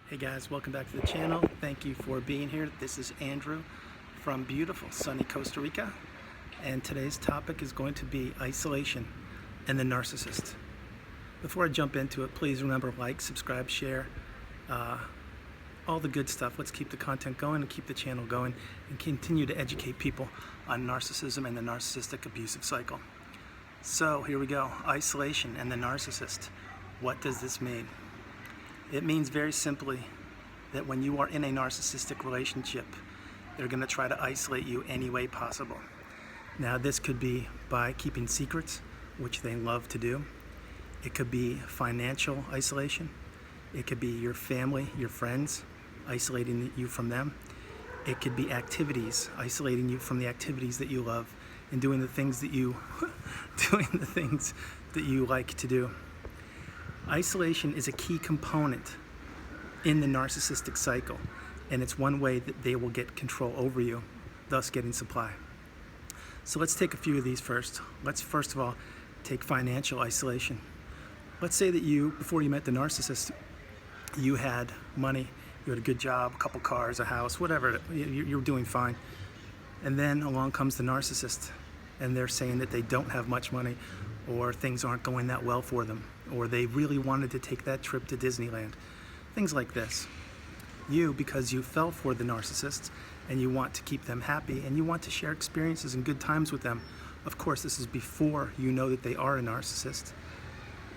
Hey guys, welcome back to the channel. Thank you for being here. This is Andrew from beautiful sunny Costa Rica, and today's topic is going to be isolation and the narcissist. Before I jump into it, please remember like, subscribe, share, all the good stuff. Let's keep the content going and keep the channel going and continue to educate people on narcissism and the narcissistic abusive cycle. So here we go, isolation and the narcissist. What does this mean? It means very simply that when you are in a narcissistic relationship, they're going to try to isolate you any way possible. Now, this could be by keeping secrets, which they love to do. It could be financial isolation. It could be your family, your friends, isolating you from them. It could be activities, isolating you from the activities that you love and doing the things that you like to do. Isolation is a key component in the narcissistic cycle, and it's one way that they will get control over you, thus getting supply. So let's take a few of these first. Let's first of all take financial isolation. Let's say that before you met the narcissist, you had money, you had a good job, a couple cars, a house, whatever, you're doing fine. And then along comes the narcissist, and they're saying that they don't have much money, or things aren't going that well for them, or they really wanted to take that trip to Disneyland. Things like this. Because you fell for the narcissists and you want to keep them happy and you want to share experiences and good times with them. Of course, this is before you know that they are a narcissist.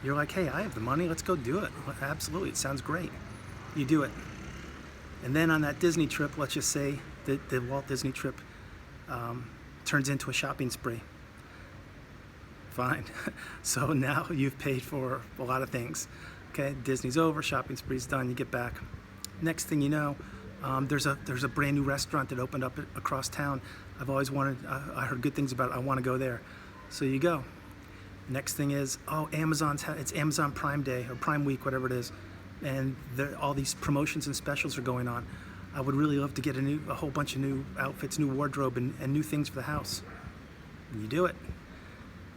You're like, hey, I have the money, let's go do it. Absolutely, it sounds great. You do it. And then on that Disney trip, let's just say that the Walt Disney trip turns into a shopping spree. Fine. So now you've paid for a lot of things. Okay, Disney's over, shopping spree's done, you get back. Next thing you know, there's a brand new restaurant that opened up across town. I've always wanted, I heard good things about it, I want to go there. So you go. Next thing is, oh, it's Amazon Prime Day or Prime Week, whatever it is, and all these promotions and specials are going on. I would really love to get a whole bunch of new outfits, new wardrobe, and new things for the house. And you do it.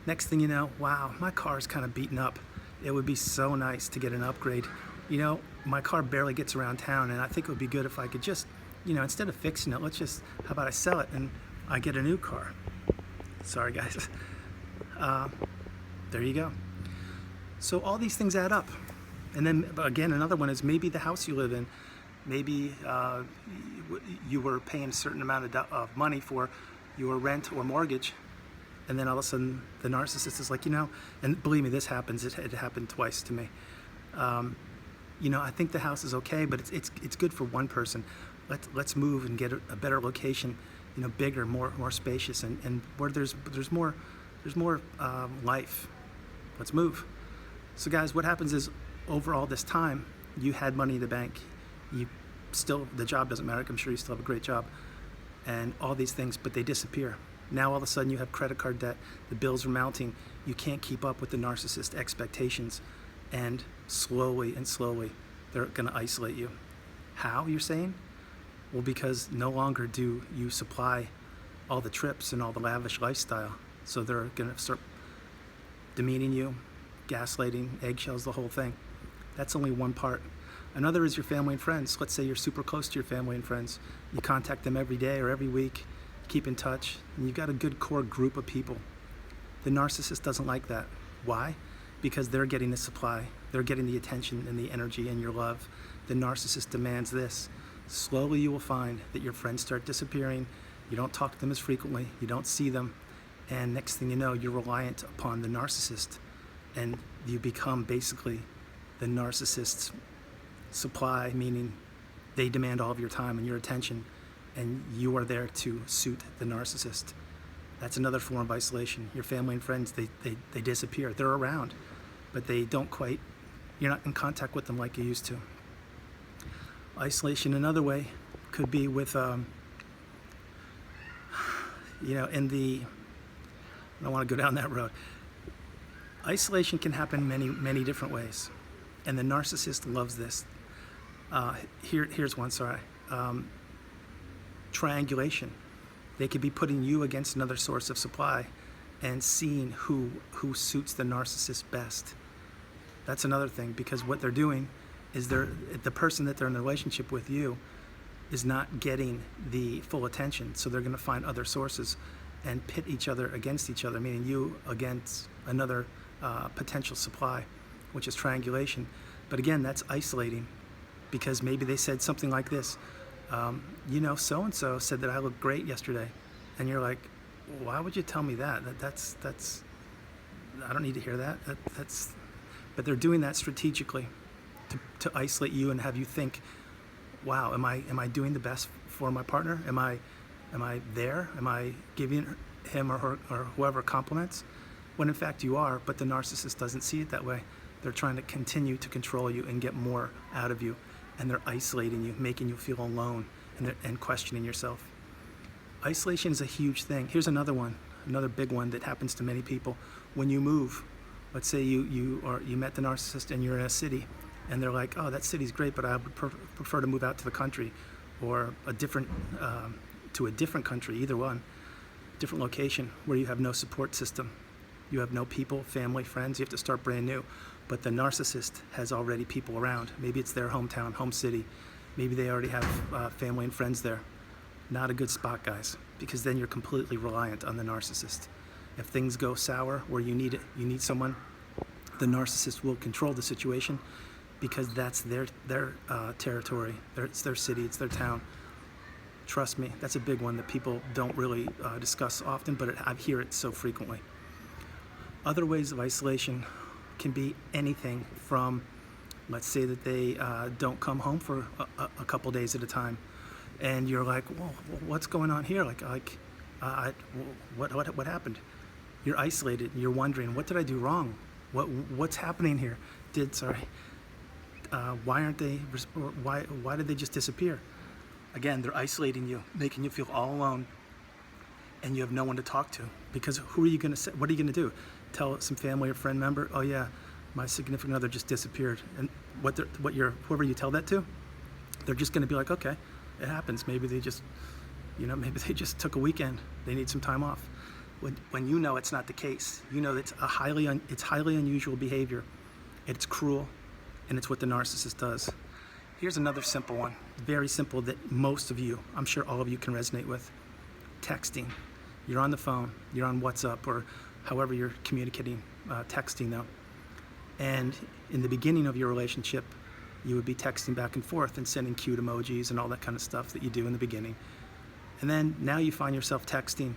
Next thing you know, wow, my car's kind of beaten up. It would be so nice to get an upgrade. You know, my car barely gets around town, and I think it would be good if I could just, instead of fixing it, how about I sell it and I get a new car? Sorry, guys. There you go. So all these things add up. And then, again, another one is maybe the house you live in. Maybe you were paying a certain amount of money for your rent or mortgage, and then all of a sudden the narcissist is like, and believe me, this happens. It happened twice to me. I think the house is okay, but it's good for one person. Let's move and get a better location, bigger, more spacious, and where there's more life. Let's move. So guys, what happens is over all this time, you had money in the bank. The job doesn't matter. I'm sure you still have a great job, and all these things, but they disappear. Now all of a sudden you have credit card debt, the bills are mounting, you can't keep up with the narcissist expectations, and slowly they're going to isolate you. How, you're saying? Well, because no longer do you supply all the trips and all the lavish lifestyle, so they're going to start demeaning you, gaslighting, eggshells, the whole thing. That's only one part. Another is your family and friends. Let's say you're super close to your family and friends. You contact them every day or every week, keep in touch, and you've got a good core group of people. The narcissist doesn't like that. Why? Because they're getting the supply. They're getting the attention and the energy and your love. The narcissist demands this. Slowly you will find that your friends start disappearing. You don't talk to them as frequently. You don't see them. And next thing you know, you're reliant upon the narcissist. And you become basically the narcissist's supply, meaning they demand all of your time and your attention, and you are there to suit the narcissist. That's another form of isolation. Your family and friends, they disappear. They're around, but you're not in contact with them like you used to. Isolation another way could be with, I don't want to go down that road. Isolation can happen many different ways, and the narcissist loves this. Here's one, sorry. Triangulation. They could be putting you against another source of supply and seeing who suits the narcissist best. That's another thing, because what they're doing is the person that they're in a relationship with, you, is not getting the full attention, so they're going to find other sources and pit each other against each other, meaning you against another potential supply, which is triangulation. But again, that's isolating, because maybe they said something like this, so-and-so said that I looked great yesterday. And you're like, why would you tell me that? That's I don't need to hear that. But they're doing that strategically to isolate you and have you think, wow, am I doing the best for my partner? Am I there? Am I giving him or her or whoever compliments? When in fact you are, but the narcissist doesn't see it that way. They're trying to continue to control you and get more out of you, and they're isolating you, making you feel alone, and questioning yourself. Isolation is a huge thing. Here's another big one that happens to many people. When you move, let's say you met the narcissist and you're in a city, and they're like, oh, that city's great, but I would prefer to move out to the country, or to a different country, either one, different location where you have no support system. You have no people, family, friends. You have to start brand new. But the narcissist has already people around. Maybe it's their hometown, home city. Maybe they already have family and friends there. Not a good spot, guys, because then you're completely reliant on the narcissist. If things go sour where you need someone, the narcissist will control the situation, because that's their territory. It's their city, it's their town. Trust me, that's a big one that people don't really discuss often, but I hear it so frequently. Other ways of isolation can be anything from, let's say that they don't come home for a couple days at a time, and you're like, whoa, what's going on here? What happened? You're isolated. You're wondering, what did I do wrong? What's happening here? Why aren't they? Why did they just disappear? Again, they're isolating you, making you feel all alone, and you have no one to talk to, because who are you going to say? What are you going to do? Tell some family or friend member, oh yeah, my significant other just disappeared, and whoever you tell that to, they're just going to be like, okay, it happens. Maybe they just took a weekend. They need some time off. When you know it's not the case, you know it's highly unusual behavior. It's cruel, and it's what the narcissist does. Here's another simple one, very simple, that most of you, I'm sure all of you, can resonate with. Texting. You're on the phone, you're on WhatsApp, or however you're communicating, texting though. And in the beginning of your relationship, you would be texting back and forth and sending cute emojis and all that kind of stuff that you do in the beginning. And then now you find yourself texting,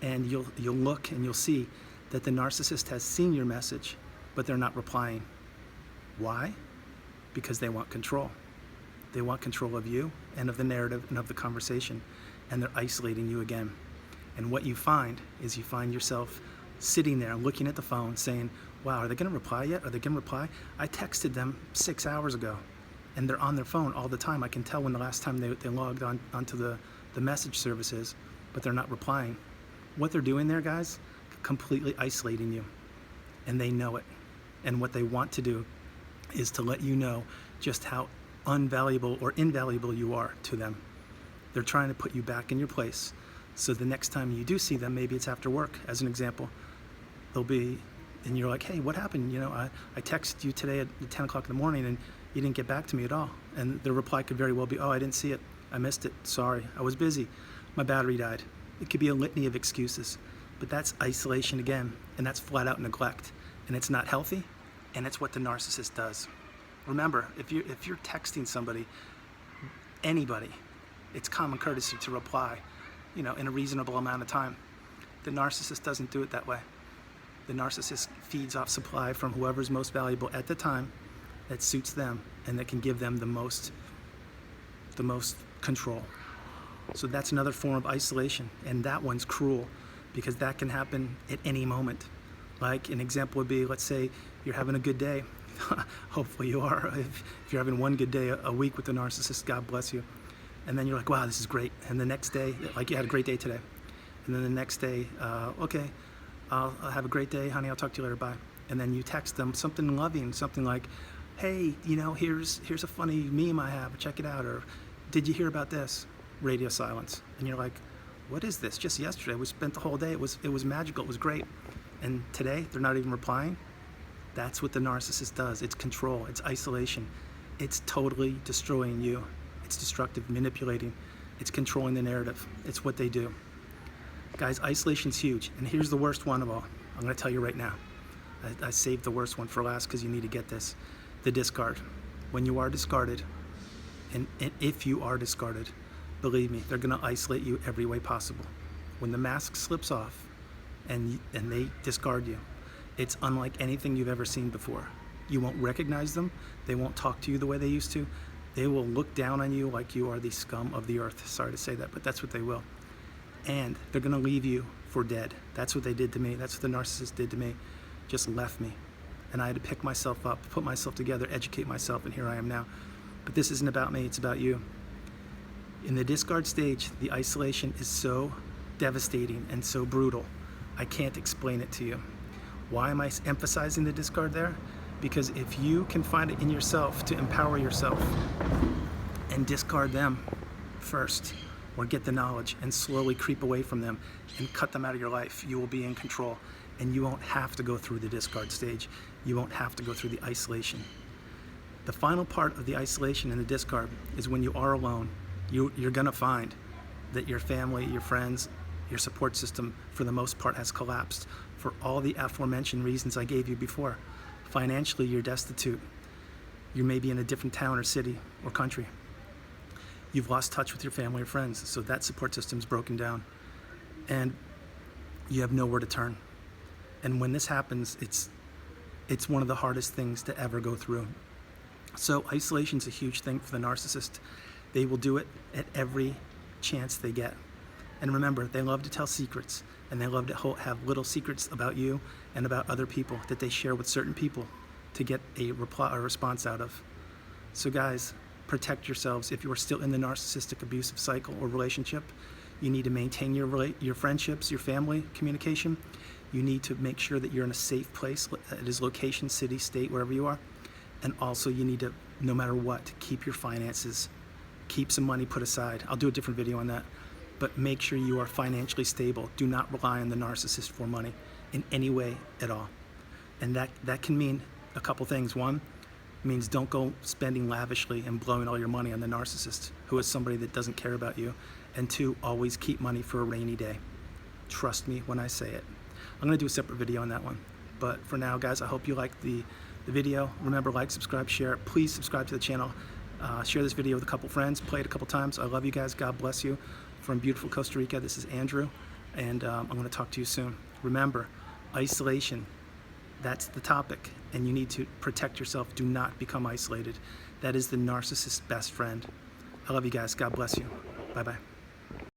and you'll look and you'll see that the narcissist has seen your message, but they're not replying. Why? Because they want control. They want control of you and of the narrative and of the conversation, and they're isolating you again. And what you find is you find yourself sitting there looking at the phone saying, wow, are they going to reply yet? Are they going to reply? I texted them 6 hours ago, and they're on their phone all the time. I can tell when the last time they logged onto the message services, but they're not replying. What they're doing there, guys, completely isolating you, and they know it. And what they want to do is to let you know just how unvaluable or invaluable you are to them. They're trying to put you back in your place, so the next time you do see them, maybe it's after work, as an example, they'll be, and you're like, hey, what happened? I texted you today at 10 o'clock in the morning, and you didn't get back to me at all. And the reply could very well be, oh, I didn't see it. I missed it. Sorry. I was busy. My battery died. It could be a litany of excuses, but that's isolation again, and that's flat out neglect, and it's not healthy, and it's what the narcissist does. Remember, if you're texting somebody, anybody, it's common courtesy to reply, in a reasonable amount of time. The narcissist doesn't do it that way. The narcissist feeds off supply from whoever's most valuable at the time that suits them and that can give them the most control. So that's another form of isolation, and that one's cruel, because that can happen at any moment. Like an example would be, let's say you're having a good day. Hopefully you are. If you're having one good day a week with the narcissist, God bless you. And then you're like, wow, this is great. And the next day, like, you had a great day today. And then the next day, okay, I'll have a great day, honey, I'll talk to you later, bye. And then you text them something loving, something like, hey, here's a funny meme I have, check it out. Or, did you hear about this? Radio silence. And you're like, what is this? Just yesterday, we spent the whole day, it was magical, it was great. And today, they're not even replying. That's what the narcissist does. It's control, it's isolation. It's totally destroying you. It's destructive, manipulating. It's controlling the narrative. It's what they do. Guys, isolation's huge. And here's the worst one of all. I'm going to tell you right now. I saved the worst one for last because you need to get this. The discard. When you are discarded, and if you are discarded, believe me, they're going to isolate you every way possible. When the mask slips off and they discard you, it's unlike anything you've ever seen before. You won't recognize them. They won't talk to you the way they used to. They will look down on you like you are the scum of the earth. Sorry to say that, but that's what they will. And they're going to leave you for dead. That's what they did to me. That's what the narcissist did to me. Just left me. And I had to pick myself up, put myself together, educate myself, and here I am now. But this isn't about me, it's about you. In the discard stage, the isolation is so devastating and so brutal. I can't explain it to you. Why am I emphasizing the discard there? Because if you can find it in yourself to empower yourself and discard them first, or get the knowledge and slowly creep away from them and cut them out of your life, you will be in control. And you won't have to go through the discard stage. You won't have to go through the isolation. The final part of the isolation and the discard is when you are alone, you're gonna find that your family, your friends, your support system, for the most part, has collapsed for all the aforementioned reasons I gave you before. Financially, you're destitute. You may be in a different town or city or country. You've lost touch with your family or friends, so that support system's broken down. And you have nowhere to turn. And when this happens, it's one of the hardest things to ever go through. So isolation's a huge thing for the narcissist. They will do it at every chance they get. And remember, they love to tell secrets, and they love to have little secrets about you and about other people that they share with certain people to get a reply or response out of. So guys, protect yourselves. If you are still in the narcissistic abusive cycle or relationship, you need to maintain your friendships, your family communication. You need to make sure that you're in a safe place. It is location, city, state, wherever you are. And also you need to, no matter what, keep your finances, keep some money put aside. I'll do a different video on that. But make sure you are financially stable. Do not rely on the narcissist for money in any way at all. And that can mean a couple things. One, means don't go spending lavishly and blowing all your money on the narcissist, who is somebody that doesn't care about you. And two, always keep money for a rainy day. Trust me when I say it. I'm going to do a separate video on that one. But for now, guys, I hope you liked the video. Remember, like, subscribe, share. Please subscribe to the channel. Share this video with a couple friends. Play it a couple times. I love you guys. God bless you. From beautiful Costa Rica, this is Andrew, and I'm going to talk to you soon. Remember, isolation, that's the topic, and you need to protect yourself. Do not become isolated. That is the narcissist's best friend. I love you guys. God bless you. Bye-bye.